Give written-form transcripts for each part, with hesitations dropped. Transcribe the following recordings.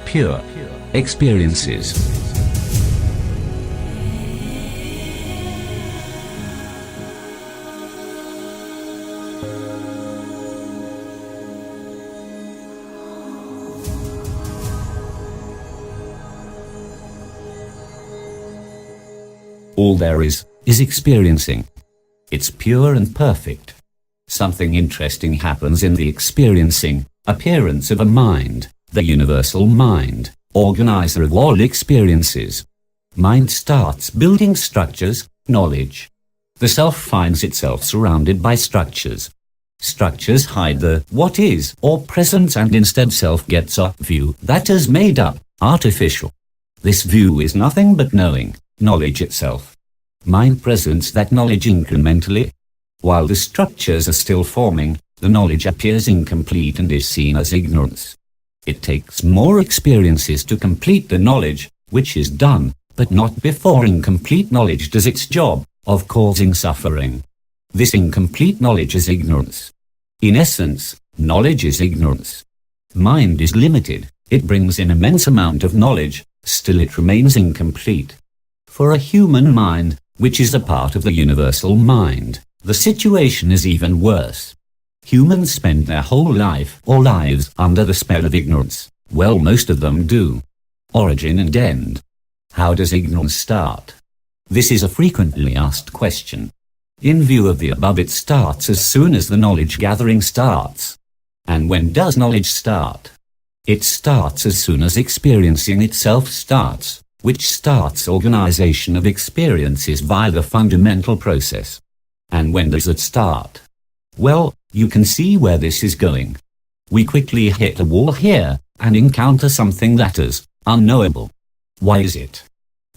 pure experiences. All there is experiencing. It's pure and perfect. Something interesting happens in the experiencing appearance of a mind, the universal mind, organizer of all experiences. Mind starts building structures, knowledge. The self finds itself surrounded by structures. Structures hide the what is or presence, and instead self gets a view that is made up, artificial. This view is nothing but knowing, knowledge itself. Mind presents that knowledge incrementally. While the structures are still forming, the knowledge appears incomplete and is seen as ignorance. It takes more experiences to complete the knowledge, which is done, but not before incomplete knowledge does its job of causing suffering. This incomplete knowledge is ignorance. In essence, knowledge is ignorance. Mind is limited, it brings an immense amount of knowledge, still it remains incomplete. For a human mind, which is a part of the universal mind, the situation is even worse. Humans spend their whole life or lives under the spell of ignorance. Well, most of them do. Origin and end. How does ignorance start? This is a frequently asked question. In view of the above, it starts as soon as the knowledge gathering starts. And when does knowledge start? It starts as soon as experiencing itself starts, which starts organization of experiences via the fundamental process. And when does it start? Well, you can see where this is going. We quickly hit a wall here and encounter something that is unknowable. Why is it?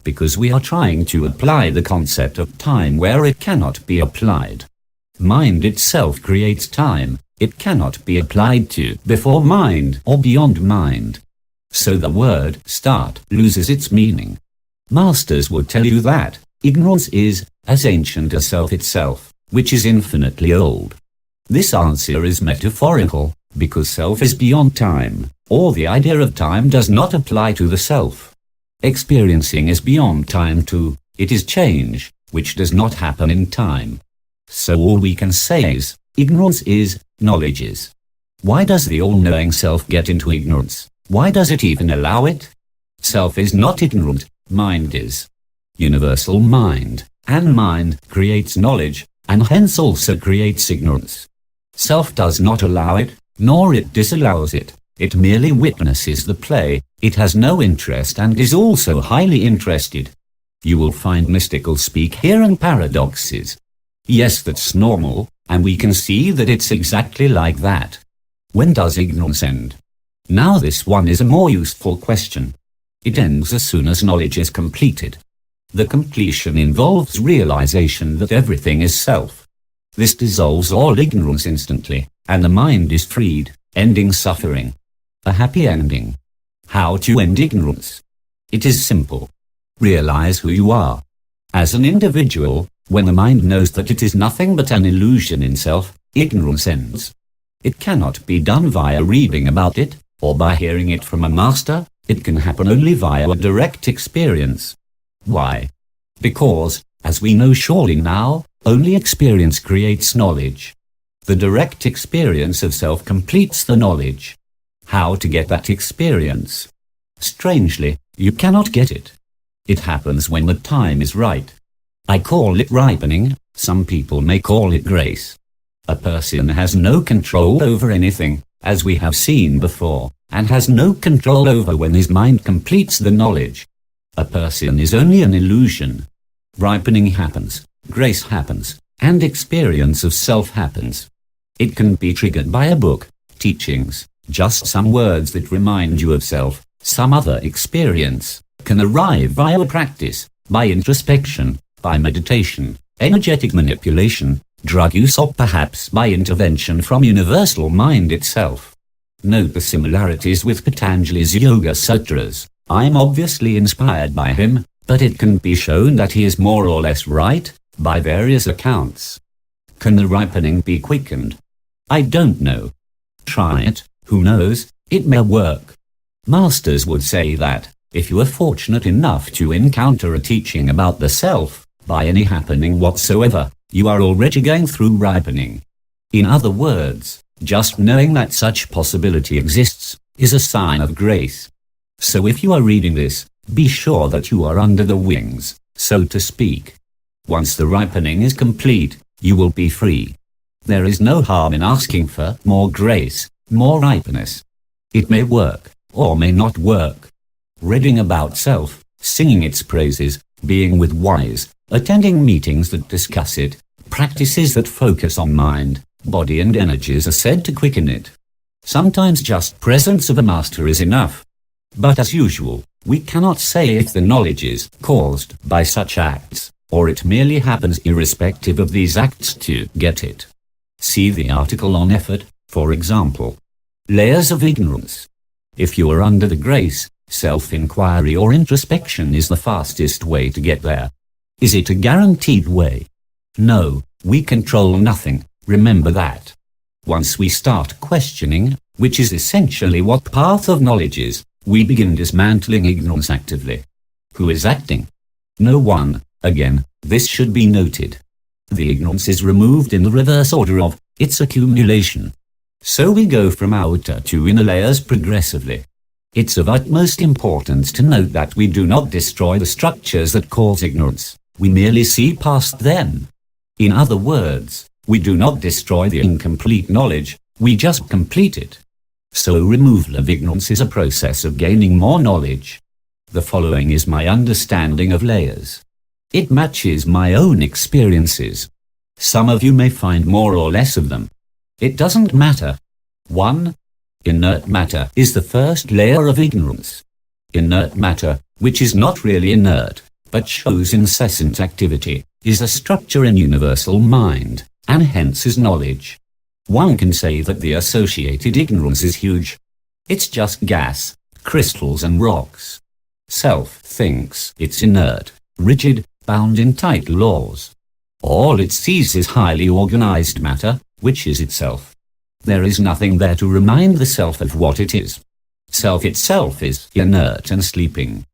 Because we are trying to apply the concept of time where it cannot be applied. Mind itself creates time, it cannot be applied to before mind or beyond mind. So the word start loses its meaning. Masters would tell you that ignorance is as ancient as self itself, which is infinitely old. This answer is metaphorical, because self is beyond time, or the idea of time does not apply to the self. Experiencing is beyond time too, it is change, which does not happen in time. So all we can say is, ignorance is, knowledge is. Why does the all-knowing self get into ignorance? Why does it even allow it? Self is not ignorant, mind is. Universal mind, and mind creates knowledge, and hence also creates ignorance. Self does not allow it, nor it disallows it. It merely witnesses the play. It has no interest and is also highly interested. You will find mystical speak here and paradoxes. Yes, that's normal, and we can see that it's exactly like that. When does ignorance end? Now this one is a more useful question. It ends as soon as knowledge is completed. The completion involves realization that everything is self. This dissolves all ignorance instantly, and the mind is freed, ending suffering. A happy ending. How to end ignorance? It is simple. Realize who you are. As an individual, when the mind knows that it is nothing but an illusion in self, ignorance ends. It cannot be done via reading about it, or by hearing it from a master. It can happen only via a direct experience. Why? Because, as we know surely now, only experience creates knowledge. The direct experience of self completes the knowledge. How to get that experience? Strangely, you cannot get it. It happens when the time is right. I call it ripening, some people may call it grace. A person has no control over anything, as we have seen before, and has no control over when his mind completes the knowledge. A person is only an illusion. Ripening happens, grace happens, and experience of self happens. It can be triggered by a book, teachings, just some words that remind you of self. Some other experience can arrive via practice, by introspection, by meditation, energetic manipulation, drug use, or perhaps by intervention from universal mind itself. Note the similarities with Patanjali's Yoga Sutras. I'm obviously inspired by him, but it can be shown that he is more or less right, by various accounts. Can the ripening be quickened? I don't know. Try it, who knows, it may work. Masters would say that, if you are fortunate enough to encounter a teaching about the self, by any happening whatsoever, you are already going through ripening. In other words, just knowing that such possibility exists, is a sign of grace. So if you are reading this, be sure that you are under the wings, so to speak. Once the ripening is complete, you will be free. There is no harm in asking for more grace, more ripeness. It may work, or may not work. Reading about self, singing its praises, being with wise, attending meetings that discuss it, practices that focus on mind, body and energies are said to quicken it. Sometimes just presence of a master is enough. But as usual, we cannot say if the knowledge is caused by such acts, or it merely happens irrespective of these acts to get it. See the article on effort, for example. Layers of ignorance. If you are under the grace, self-inquiry or introspection is the fastest way to get there. Is it a guaranteed way? No, we control nothing, remember that. Once we start questioning, which is essentially what path of knowledge is, we begin dismantling ignorance actively. Who is acting? No one. Again, this should be noted. The ignorance is removed in the reverse order of its accumulation. So we go from outer to inner layers progressively. It's of utmost importance to note that we do not destroy the structures that cause ignorance, we merely see past them. In other words, we do not destroy the incomplete knowledge, we just complete it. So removal of ignorance is a process of gaining more knowledge. The following is my understanding of layers. It matches my own experiences. Some of you may find more or less of them. It doesn't matter. 1. Inert matter is the first layer of ignorance. Inert matter, which is not really inert, but shows incessant activity, is a structure in universal mind, and hence is knowledge. One can say that the associated ignorance is huge. It's just gas, crystals and rocks. Self thinks it's inert, rigid, bound in tight laws. All it sees is highly organized matter, which is itself. There is nothing there to remind the self of what it is. Self itself is inert and sleeping.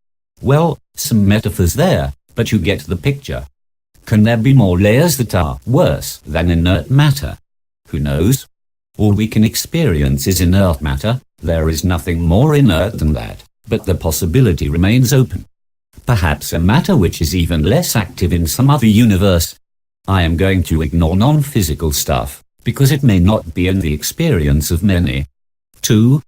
Well, some metaphors there, but you get the picture. Can there be more layers that are worse than inert matter? Who knows? All we can experience is inert matter. There is nothing more inert than that, but the possibility remains open. Perhaps a matter which is even less active in some other universe. I am going to ignore non-physical stuff, because it may not be in the experience of many. 2.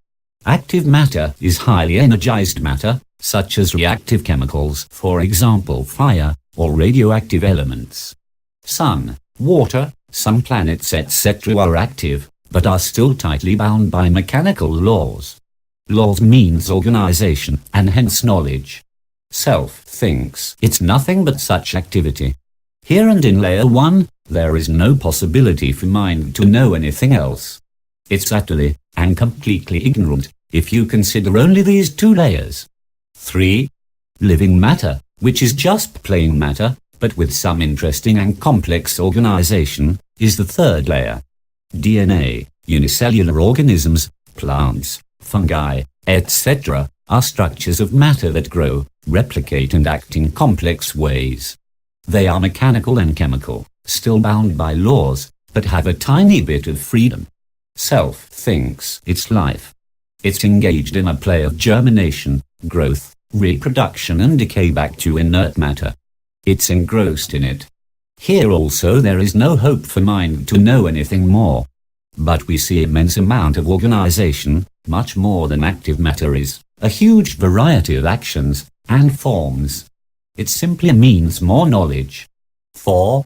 Active matter is highly energized matter, such as reactive chemicals, for example fire, or radioactive elements. Sun, water, some planets etc. are active, but are still tightly bound by mechanical laws. Laws means organization, and hence knowledge. Self thinks it's nothing but such activity. Here and in layer 1, there is no possibility for mind to know anything else. It's utterly and completely ignorant, if you consider only these 2 layers. 3. Living matter, which is just plain matter, but with some interesting and complex organization, is the 3rd layer. DNA, unicellular organisms, plants, fungi, etc., are structures of matter that grow, replicate and act in complex ways. They are mechanical and chemical, still bound by laws, but have a tiny bit of freedom. Self thinks it's life. It's engaged in a play of germination, growth, reproduction and decay back to inert matter. It's engrossed in it. Here also there is no hope for mind to know anything more. But we see immense amount of organization, much more than active matter is, a huge variety of actions and forms. It simply means more knowledge. 4.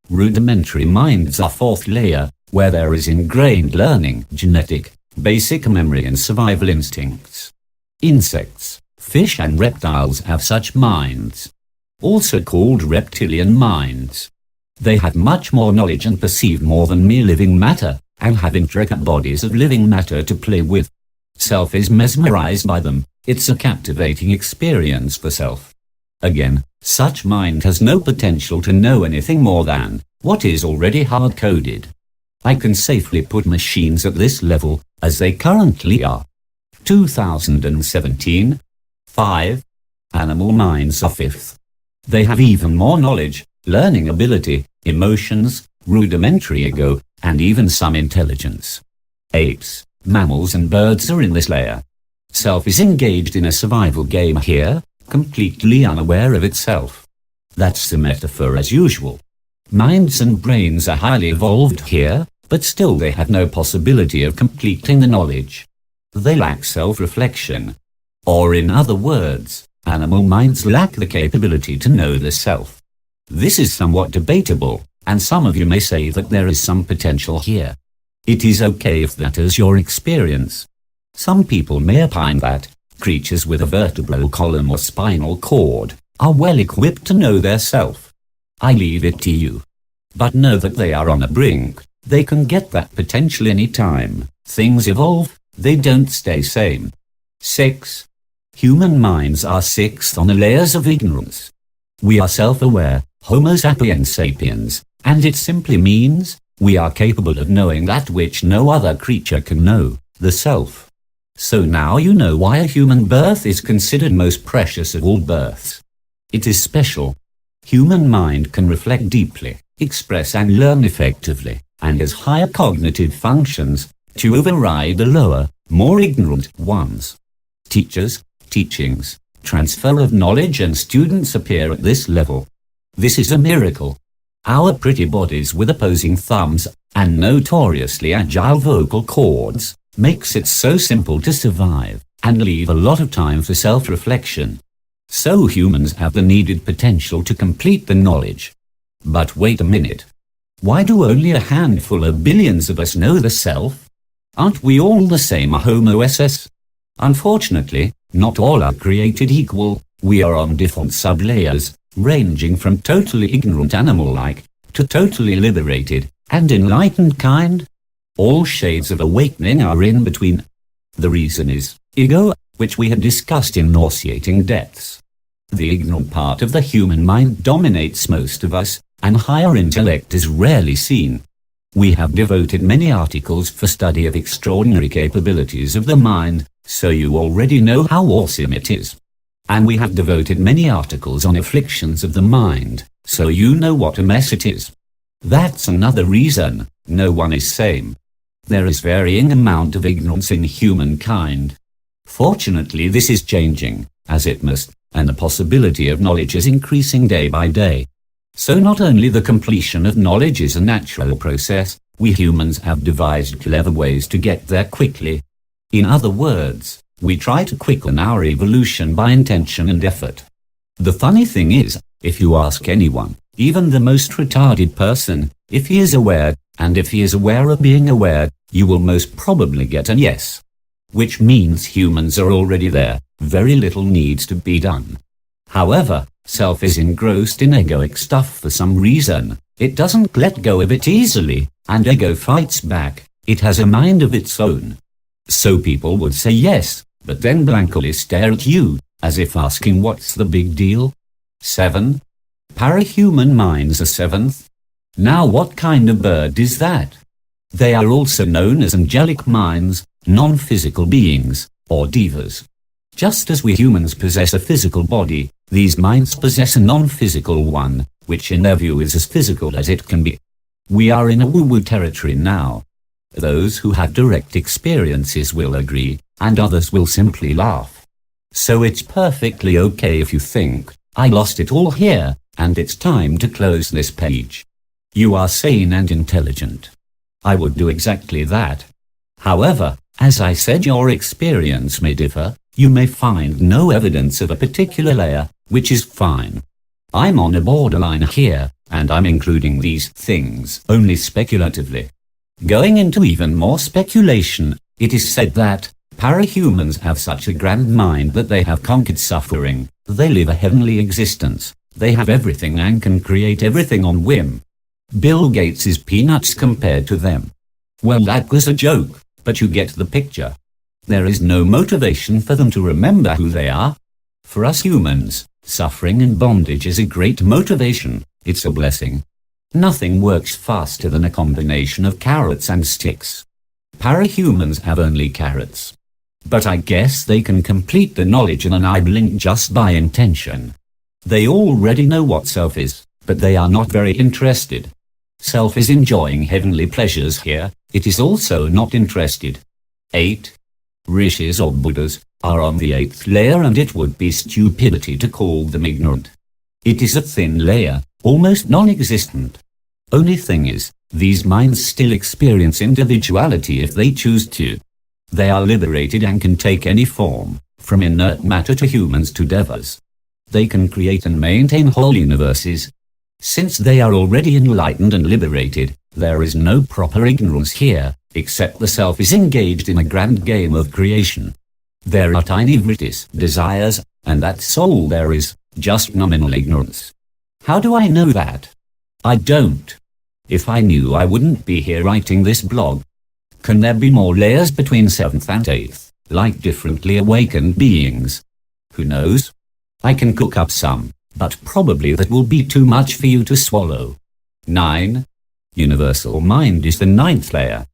Rudimentary minds are 4th layer, where there is ingrained learning, genetic, basic memory and survival instincts. Insects, fish and reptiles have such minds, also called reptilian minds. They have much more knowledge and perceive more than mere living matter, and have intricate bodies of living matter to play with. Self is mesmerized by them. It's a captivating experience for self. Again, such mind has no potential to know anything more than what is already hard-coded. I can safely put machines at this level, as they currently are. 2017. 5. Animal minds are fifth. They have even more knowledge, learning ability, emotions, rudimentary ego, and even some intelligence. Apes, mammals and birds are in this layer. Self is engaged in a survival game here, completely unaware of itself. That's the metaphor as usual. Minds and brains are highly evolved here, but still they have no possibility of completing the knowledge. They lack self-reflection. Or in other words, animal minds lack the capability to know the self. This is somewhat debatable, and some of you may say that there is some potential here. It is okay if that is your experience. Some people may opine that creatures with a vertebral column or spinal cord are well equipped to know their self. I leave it to you. But know that they are on a brink. They can get that potential any time. Things evolve, they don't stay same. 6. Human minds are sixth on the layers of ignorance. We are self-aware, Homo sapiens sapiens, and it simply means we are capable of knowing that which no other creature can know, the self. So now you know why a human birth is considered most precious of all births. It is special. Human mind can reflect deeply, express and learn effectively, and has higher cognitive functions to override the lower, more ignorant ones. Teachers, teachings, transfer of knowledge and students appear at this level. This is a miracle. Our pretty bodies with opposing thumbs and notoriously agile vocal cords makes it so simple to survive and leave a lot of time for self-reflection. So humans have the needed potential to complete the knowledge. But wait a minute. Why do only a handful of billions of us know the self? Aren't we all the same Homo SS? Unfortunately, not all are created equal. We are on different sublayers, ranging from totally ignorant animal-like to totally liberated and enlightened kind. All shades of awakening are in between. The reason is ego, which we have discussed in nauseating depths. The ignorant part of the human mind dominates most of us, and higher intellect is rarely seen. We have devoted many articles for study of extraordinary capabilities of the mind, so you already know how awesome it is. And we have devoted many articles on afflictions of the mind, so you know what a mess it is. That's another reason no one is same. There is varying amount of ignorance in humankind. Fortunately, this is changing, as it must, and the possibility of knowledge is increasing day by day. So not only the completion of knowledge is a natural process, we humans have devised clever ways to get there quickly. In other words, we try to quicken our evolution by intention and effort. The funny thing is, if you ask anyone, even the most retarded person, if he is aware, and if he is aware of being aware, you will most probably get a yes. Which means humans are already there, very little needs to be done. However, self is engrossed in egoic stuff for some reason. It doesn't let go of it easily, and ego fights back. It has a mind of its own. So people would say yes, but then blankly stare at you, as if asking what's the big deal? 7. Parahuman minds are seventh. Now what kind of bird is that? They are also known as angelic minds, non-physical beings, or devas. Just as we humans possess a physical body, these minds possess a non-physical one, which in their view is as physical as it can be. We are in a woo-woo territory now. Those who have direct experiences will agree, and others will simply laugh. So it's perfectly okay if you think, I lost it all here, and it's time to close this page. You are sane and intelligent. I would do exactly that. However, as I said, your experience may differ. You may find no evidence of a particular layer, which is fine. I'm on a borderline here, and I'm including these things only speculatively. Going into even more speculation, it is said that parahumans have such a grand mind that they have conquered suffering. They live a heavenly existence. They have everything and can create everything on whim. Bill Gates is peanuts compared to them. Well, that was a joke, but you get the picture. There is no motivation for them to remember who they are. For us humans, suffering and bondage is a great motivation. It's a blessing. Nothing works faster than a combination of carrots and sticks. Parahumans have only carrots. But I guess they can complete the knowledge in an eye blink just by intention. They already know what self is, but they are not very interested. Self is enjoying heavenly pleasures here, it is also not interested. 8. Rishis or Buddhas are on the 8th layer, and it would be stupidity to call them ignorant. It is a thin layer, almost non-existent. Only thing is, these minds still experience individuality if they choose to. They are liberated and can take any form, from inert matter to humans to devas. They can create and maintain whole universes. Since they are already enlightened and liberated, there is no proper ignorance here, except the self is engaged in a grand game of creation. There are tiny vrittis, desires, and that's all there is, just nominal ignorance. How do I know that? I don't. If I knew, I wouldn't be here writing this blog. Can there be more layers between 7th and 8th, like differently awakened beings? Who knows? I can cook up some, but probably that will be too much for you to swallow. 9. Universal mind is the 9th layer.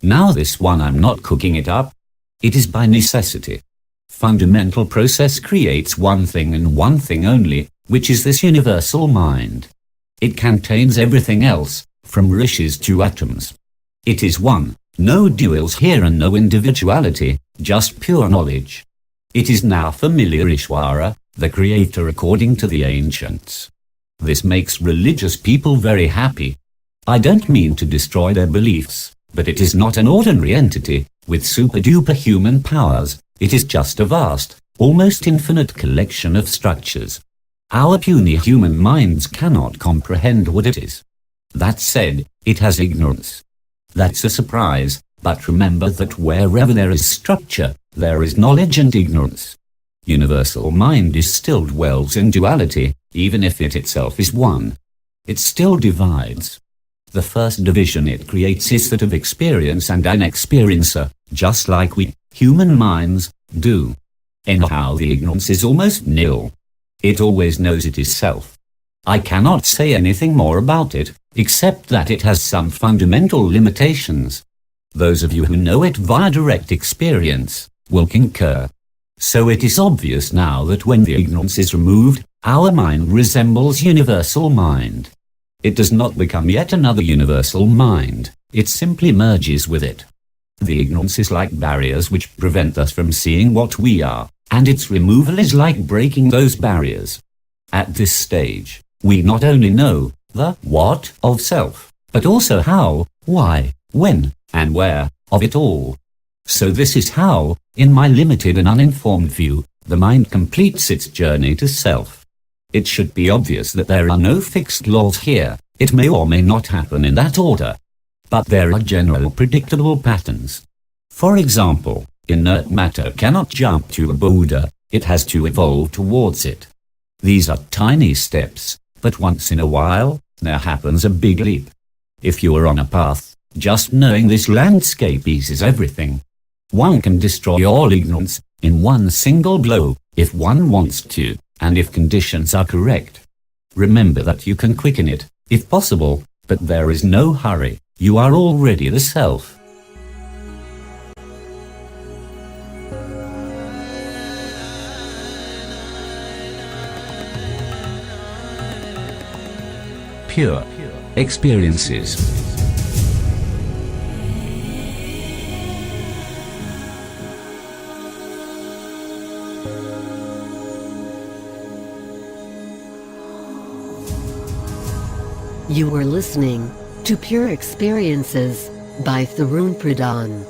Now this one I'm not cooking it up. It is by necessity. Fundamental process creates one thing and one thing only, which is this universal mind. It contains everything else, from rishis to atoms. It is one, no duals here and no individuality, just pure knowledge. It is now familiar Ishwara, the creator according to the ancients. This makes religious people very happy. I don't mean to destroy their beliefs, but it is not an ordinary entity, with super-duper human powers. It is just a vast, almost infinite collection of structures. Our puny human minds cannot comprehend what it is. That said, it has ignorance. That's a surprise, but remember that wherever there is structure, there is knowledge and ignorance. Universal mind is still dwells in duality, even if it itself is one. It still divides. The first division it creates is that of experience and an experiencer, just like we, human minds, do. Anyhow, the ignorance is almost nil. It always knows it is self. I cannot say anything more about it, except that it has some fundamental limitations. Those of you who know it via direct experience will concur. So it is obvious now that when the ignorance is removed, our mind resembles universal mind. It does not become yet another universal mind, it simply merges with it. The ignorance is like barriers which prevent us from seeing what we are, and its removal is like breaking those barriers. At this stage, we not only know the what of self, but also how, why, when, and where of it all. So this is how, in my limited and uninformed view, the mind completes its journey to self. It should be obvious that there are no fixed laws here. It may or may not happen in that order. But there are general predictable patterns. For example, inert matter cannot jump to a Buddha, it has to evolve towards it. These are tiny steps, but once in a while, there happens a big leap. If you are on a path, just knowing this landscape eases everything. One can destroy all ignorance in one single blow, if one wants to, and if conditions are correct. Remember that you can quicken it, if possible, but there is no hurry. You are already the self. Pure experiences. You were listening to Pure Experiences by Tarun Pradhaan.